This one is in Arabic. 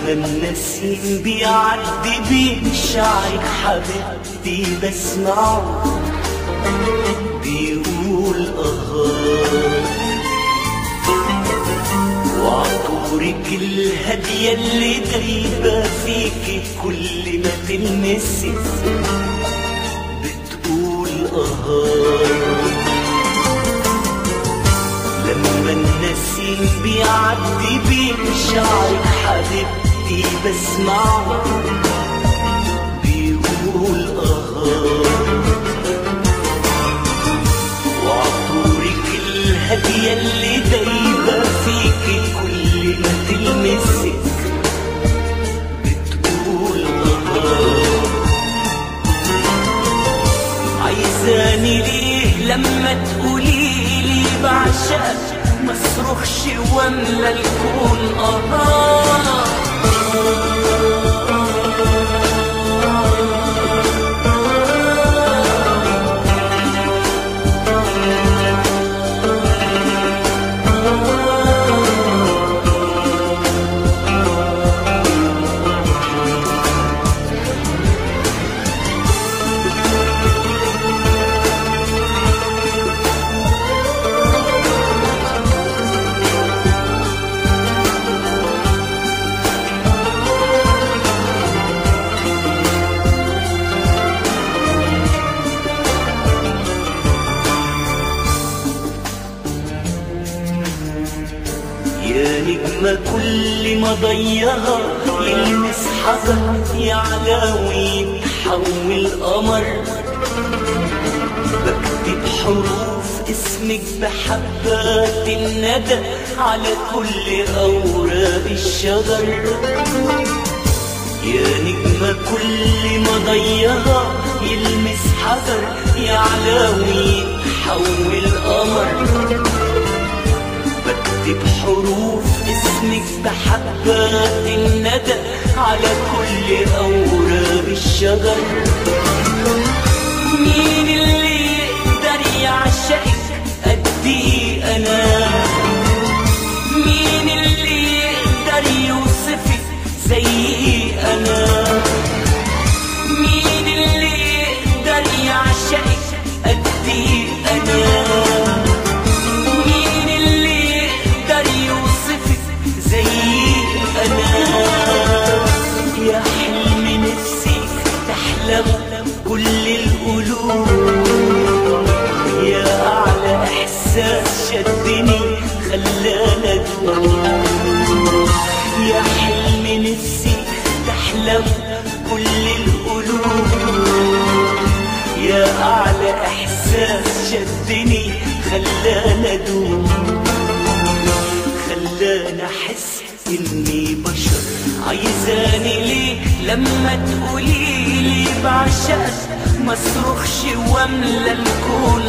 لما النسيم بيعدي بين شعرك حبيبتي بسمعه بيقول وعطورك الهادية اللي دايبة فيكي كل ما تلمسي بتقول لما النسيم بيعدي بين شعرك حبيبتي بسمعه بيقول وعطورك الهادية اللي دايبة فيكي كل ما تلمسك بتقول عايزاني ليه لما تقوليلي بعشقك مصرخش واملى الكون يا نجمة كل ما ضيها يلمس حجر يعلى ويتحول قمر بكتب حروف اسمك بحبات الندى على كل أوراق الشجر يا نجمة كل ما ضيها يلمس حجر يعلى ويتحول قمر بكتب حروف اسمك بحبات الندى على كل أوراق الشجر مين اللي يقدر يعشقك قدي أنا مين اللي يقدر يوصفك زي أنا مين اللي يقدر يعشقك قدي أنا يا حلم نفسي تحلم كل القلوب يا أعلى إحساس شدني خلانا أدوم يا حلم نفسي تحلم كل القلوب يا أعلى إحساس شدني خلانا أدوم خلانا أحس إني بشر عايزاني ليه لما تقوليلي بعشقك مصرخش واملى الكون